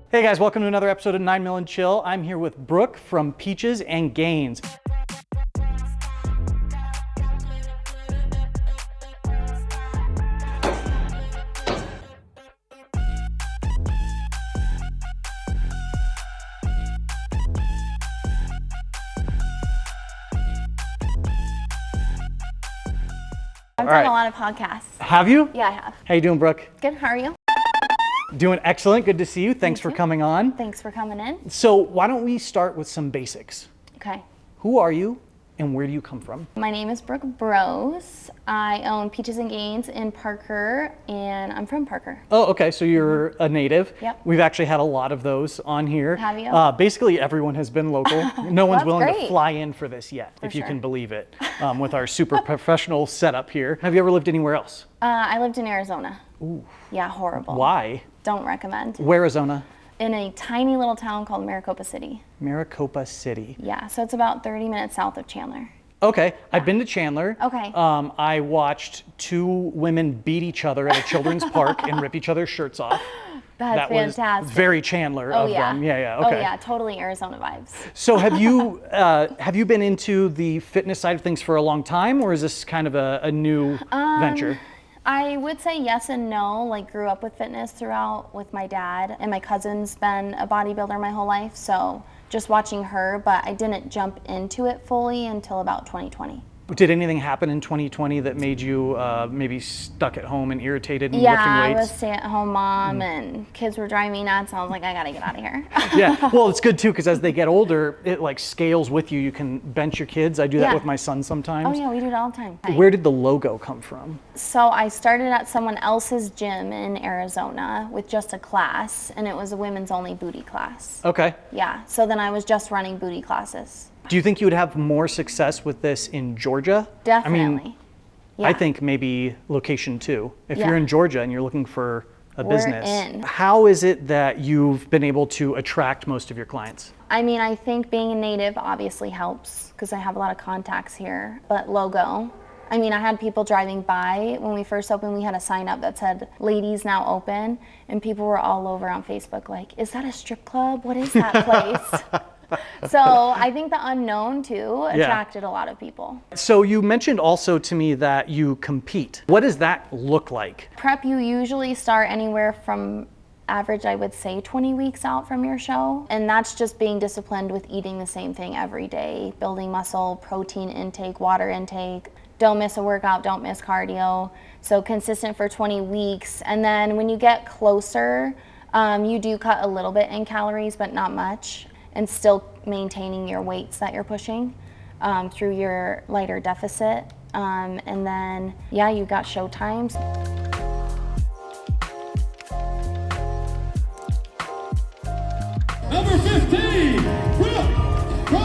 Hey guys, welcome to another episode of 9 Mill and Chill. I'm here with Brooke from Peaches and Gains. I've done a lot of podcasts. Have you? Yeah, I have. How you doing, Brooke? Good, how are you? Doing excellent. Good to see you. Thanks for coming on. Thanks for coming in. So why don't we start with some basics? Okay. Who are you and where do you come from? My name is Brooke Bros. I own Peaches and Gains in Parker, and I'm from Parker. Oh, okay. So you're a native. Yep. We've actually had a lot of those on here. Have you? Basically, everyone has been local. No one's That's willing to great. fly in for this yet, if you sure. can believe it, with our super professional setup here. Have you ever lived anywhere else? I lived in Arizona. Ooh. Yeah, horrible. Why? Don't recommend. Where, Arizona? In a tiny little town called Maricopa City. Maricopa City. Yeah, so it's about 30 minutes south of Chandler. Okay, I've been to Chandler. Okay. I watched two women beat each other at a children's park and rip each other's shirts off. That's fantastic. Was very Chandler of them. Yeah, okay. Oh yeah, totally Arizona vibes. So have you been into the fitness side of things for a long time, or is this kind of a new venture? I would say yes and no. Like, grew up with fitness throughout with my dad, and my cousin's been a bodybuilder my whole life, so just watching her, but I didn't jump into it fully until about 2020. Did anything happen in 2020 that made you maybe stuck at home and irritated and Yeah, lifting I weights? was a stay-at-home mom, and kids were driving me nuts. I was like, I gotta get out of here. Yeah, well, it's good too, because as they get older, it like scales with you. You can bench your kids. I do that Yeah. with my son sometimes. Oh yeah, we do it all the time. Where did the logo come from? So I started at someone else's gym in Arizona with just a class, and it was a women's only booty class. Okay. Yeah, so then I was just running booty classes. Do you think you would have more success with this in Georgia? Definitely. I mean, Yeah. I think maybe location 2. If Yeah. you're in Georgia and you're looking for a We're business, in. how is it that you've been able to attract most of your clients? I mean, I think being a native obviously helps because I have a lot of contacts here, but logo. I mean, I had people driving by. When we first opened, we had a sign up that said, "Ladies now open," and people were all over on Facebook like, "Is that a strip club? What is that place?" So I think the unknown too attracted a lot of people. So you mentioned also to me that you compete. What does that look like? Prep, you usually start anywhere from average, I would say 20 weeks out from your show. And that's just being disciplined with eating the same thing every day, building muscle, protein intake, water intake. Don't miss a workout, don't miss cardio. So consistent for 20 weeks. And then when you get closer, you do cut a little bit in calories, but not much, and still maintaining your weights that you're pushing through your lighter deficit. And then, yeah, you got show times. Number 15, Brooke Bros.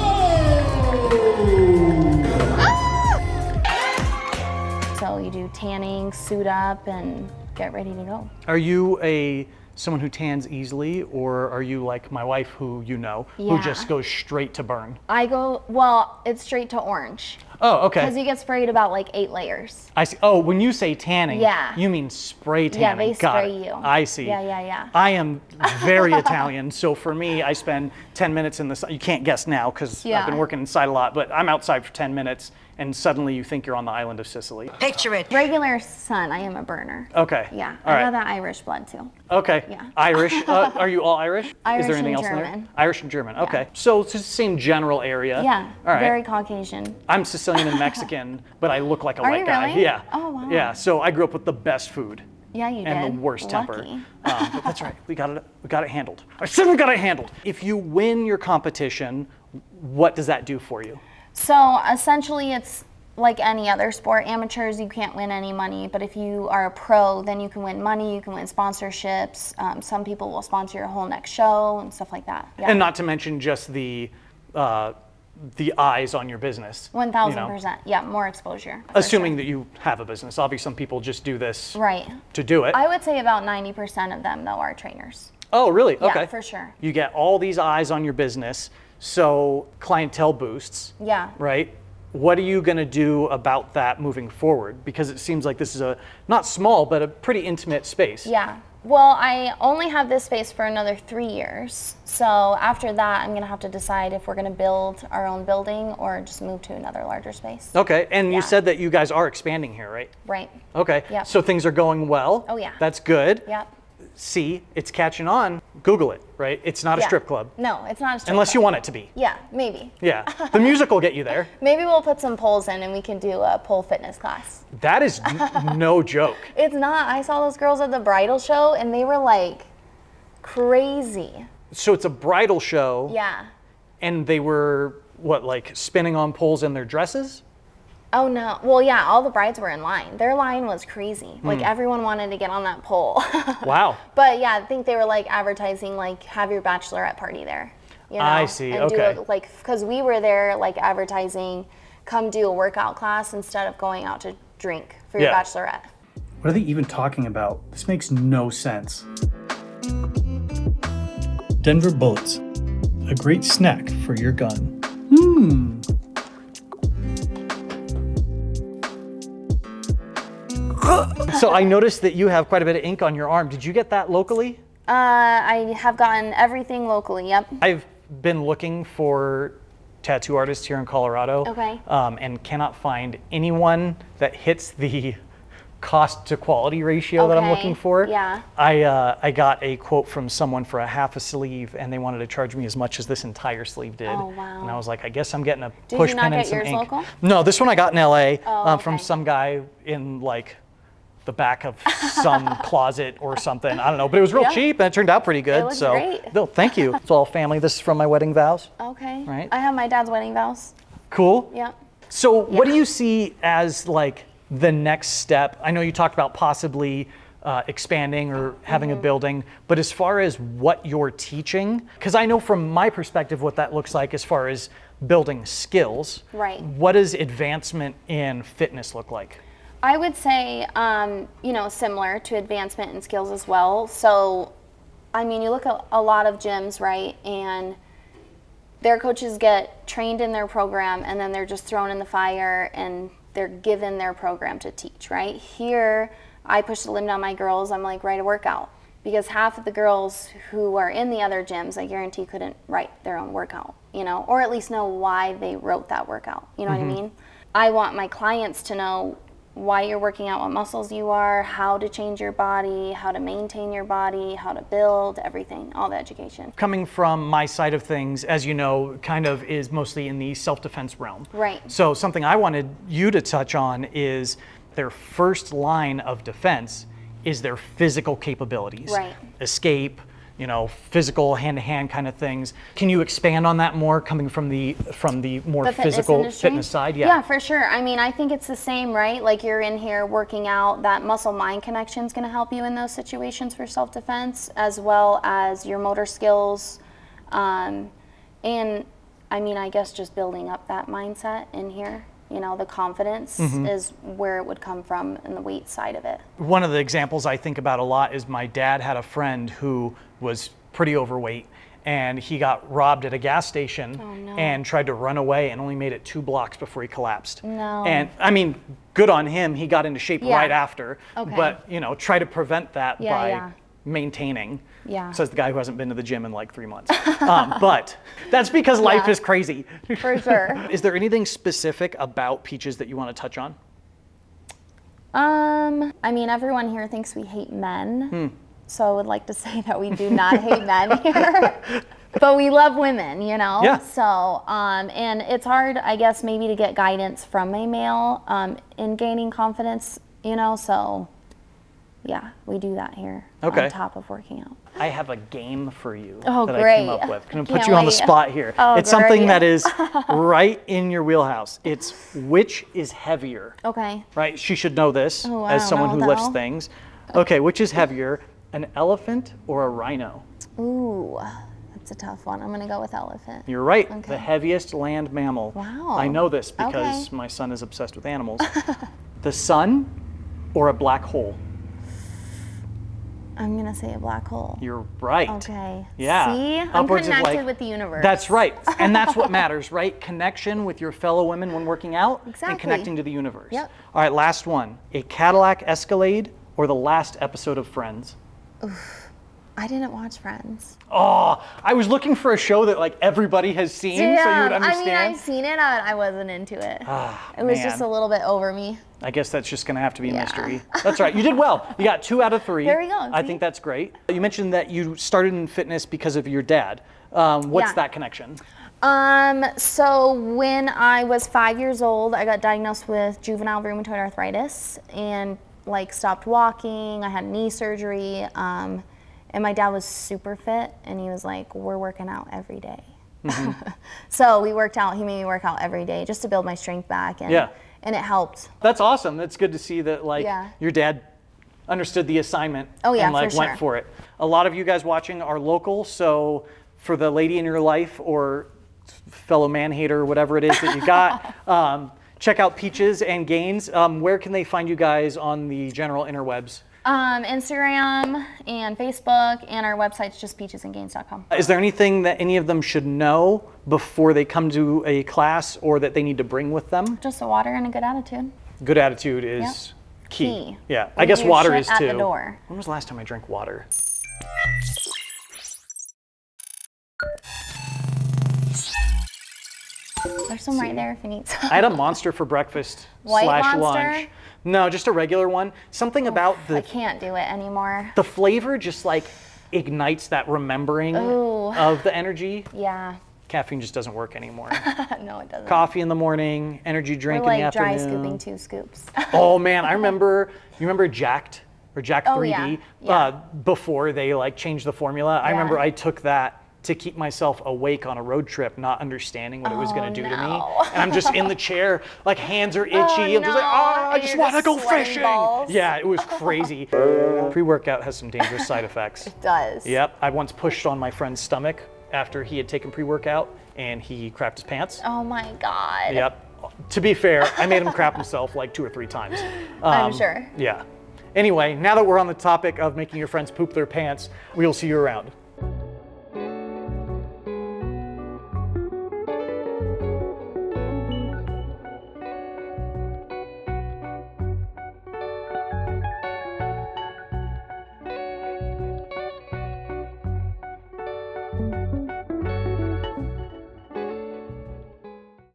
So you do tanning, suit up, and get ready to go. Are you someone who tans easily, or are you like my wife who who Yeah. just goes straight to burn? I go, well, it's straight to orange. Oh, okay. Because you get sprayed about like 8 layers. I see. Oh, when you say tanning, Yeah. you mean spray tanning. Yeah, they Got spray it. you. I see. Yeah. I am very Italian, so for me, I spend 10 minutes in the sun. You can't guess now because I've Yeah. been working inside a lot, but I'm outside for 10 minutes, and suddenly you think you're on the island of Sicily. Picture it. Regular sun, I am a burner. Okay. Yeah, All I right. got that Irish blood too. Okay. Yeah. Irish. Are you all Irish? Irish Is there anything and else in there? German. Irish and German. Okay. So it's the same general area. Yeah, All right. very Caucasian. I'm Sicilian and Mexican, but I look like a Are white you guy. really? Yeah. Oh, wow. Yeah. So I grew up with the best food. Yeah, you And did. the worst temper. Lucky. But that's right. We got it handled. I said we got it handled. If you win your competition, what does that do for you? So essentially it's like any other sport. Amateurs, you can't win any money, but if you are a pro, then you can win money, you can win sponsorships. Some people will sponsor your whole next show and stuff like that. Yeah. And not to mention just the eyes on your business. 1,000%. Yeah, more exposure. for Assuming sure. that you have a business. Obviously, some people just do this Right. to do it. I would say about 90% of them, though, are trainers. Oh, really? Yeah, Okay. for sure. You get all these eyes on your business, so clientele boosts, Yeah. right? what are you going to do about that moving forward? Because it seems like this is a not small, but a pretty intimate space. Yeah. Well, I only have this space for another 3 years. So after that, I'm going to have to decide if we're going to build our own building or just move to another larger space. Okay, and Yeah. you said that you guys are expanding here, right? Right. Okay, Yep. so things are going well. Oh, yeah. That's good. Yep. See, it's catching on. Google it, right? It's not a Yeah. strip club. No, it's not a strip Unless club. you want it to be. Yeah, maybe. Yeah, the music will get you there. Maybe we'll put some poles in and we can do a pole fitness class. That is no joke. It's not. I saw those girls at the bridal show and they were like crazy. So it's a bridal show, Yeah. and they were, what, like spinning on poles in their dresses? Oh no. Well, yeah, all the brides were in line. Their line was crazy. Hmm. Like everyone wanted to get on that pole. Wow. But yeah, I think they were like advertising like have your bachelorette party there. You know? I see, And okay. do it, like because we were there like advertising, come do a workout class instead of going out to drink for your Yeah. bachelorette. What are they even talking about? This makes no sense. Denver bullets. A great snack for your gun. So I noticed that you have quite a bit of ink on your arm. Did you get that locally? I have gotten everything locally. Yep. I've been looking for tattoo artists here in Colorado. Okay. And cannot find anyone that hits the cost to quality ratio that I'm Okay, looking for. yeah. I got a quote from someone for a half a sleeve, and they wanted to charge me as much as this entire sleeve did. Oh, wow. And I was like, I guess I'm getting a Did push you pin not and get some yours ink. local? No, this one I got in LA Oh, from okay. some guy in like the back of some closet or something. I don't know, but it was real Yeah. cheap and it turned out pretty good. looks so great. no, thank you. It's all family. This is from my wedding vows. Okay. Right. I have my dad's wedding vows. Cool. Yep. So what do you see as like the next step? I know you talked about possibly expanding or having Mm-hmm. a building, but as far as what you're teaching, because I know from my perspective what that looks like as far as building skills. Right. What does advancement in fitness look like? I would say, similar to advancement in skills as well. So, I mean, you look at a lot of gyms, right? And their coaches get trained in their program and then they're just thrown in the fire and they're given their program to teach, right? Here, I push the limit on my girls. I'm like, write a workout. Because half of the girls who are in the other gyms, I guarantee couldn't write their own workout, or at least know why they wrote that workout. You know what I mean? I want my clients to know why you're working out, what muscles you are, how to change your body, how to maintain your body, how to build, everything, all the education. Coming from my side of things, as you know, kind of is mostly in the self-defense realm. Right. So something I wanted you to touch on is their first line of defense is their physical capabilities. Right. Escape, physical hand-to-hand kind of things. Can you expand on that more, coming from the more The fitness physical industry? fitness side? Yeah, for sure. I mean, I think it's the same, right? Like you're in here working out, that muscle-mind connection is going to help you in those situations for self-defense, as well as your motor skills. And I mean, I guess just building up that mindset in here. The confidence is where it would come from in the weight side of it. One of the examples I think about a lot is my dad had a friend who was pretty overweight, and he got robbed at a gas station and tried to run away and only made it 2 blocks before he collapsed. No. And I mean, good on him. He got into shape Yeah. right after. Okay. But, try to prevent that Yeah, by yeah. maintaining. Yeah. Says the guy who hasn't been to the gym in like 3 months. But that's because life Yeah. is crazy. For sure. Is there anything specific about Peaches that you want to touch on? I mean, everyone here thinks we hate men. So I would like to say that we do not hate men here. But we love women, Yeah. So, and it's hard, I guess, maybe to get guidance from a male in gaining confidence, so yeah, we do that here Okay. on top of working out. I have a game for you Oh, that I great. came up with. Going to Can't put you on the wait. spot here. Oh, It's something great. that is right in your wheelhouse. It's which is heavier, Okay. right? She should know this Oh, I as don't someone know, who lifts though. things. Okay, which is heavier, an elephant or a rhino? Ooh, that's a tough one. I'm going to go with elephant. You're right, the Okay. heaviest land mammal. Wow. I know this because Okay. my son is obsessed with animals. The sun or a black hole? I'm gonna say a black hole. You're right. Okay. Yeah. See, I'm Upwards of, connected like- with the universe. That's right. And that's what matters, right? Connection with your fellow women when working out and Exactly. connecting to the universe. Yep. All right, last one. A Cadillac Escalade or the last episode of Friends? I didn't watch Friends. Oh, I was looking for a show that like everybody has seen so you would understand. I mean, I've seen it. I wasn't into it. It was just a man. little bit over me. I guess that's just going to have to be a Yeah. mystery. That's right. You did well. You got 2 out of 3. There we go, I see? think that's great. You mentioned that you started in fitness because of your dad. What's Yeah. that connection? So when I was 5 years old, I got diagnosed with juvenile rheumatoid arthritis and like stopped walking. I had knee surgery. And my dad was super fit and he was like, we're working out every day. So we worked out, he made me work out every day just to build my strength back and, Yeah. and it helped. That's awesome. That's good to see that like Yeah. your dad understood the assignment Oh, yeah, and like for went sure. for it. A lot of you guys watching are local, so for the lady in your life or fellow man hater, whatever it is that you got, check out Peaches and Gains. Where can they find you guys on the general interwebs? Instagram and Facebook, and our website's just peachesandgains.com. Is there anything that any of them should know before they come to a class or that they need to bring with them? Just the water and a good attitude. Good attitude is key. Key. Yeah, I Leave guess your water shit is at too. the door. When was the last time I drank water? There's some right there if you need some. I had a Monster for breakfast White slash Monster? lunch. No, just a regular one. Something about I the can't do it anymore. flavor just like ignites that remembering Ooh. of the energy. Yeah. Caffeine just doesn't work anymore. No, it doesn't. Coffee in the morning, energy drink Or in the like dry afternoon. scooping 2 scoops. Oh man, I remember. You remember Jacked or Jack 3D? Oh, yeah. Yeah. Before they like changed the formula. I Yeah. remember I took that to keep myself awake on a road trip, not understanding what it was going to do to me. no. And I'm just in the chair, like hands are itchy. Oh, I'm just like, no. I And just you're want to just go sweating fishing. balls. Yeah, it was crazy. Pre-workout has some dangerous side effects. It does. Yep, I once pushed on my friend's stomach after he had taken pre-workout and he crapped his pants. Oh my God. Yep. To be fair, I made him crap himself like 2 or 3 times. I'm sure. Yeah. Anyway, now that we're on the topic of making your friends poop their pants, we'll see you around.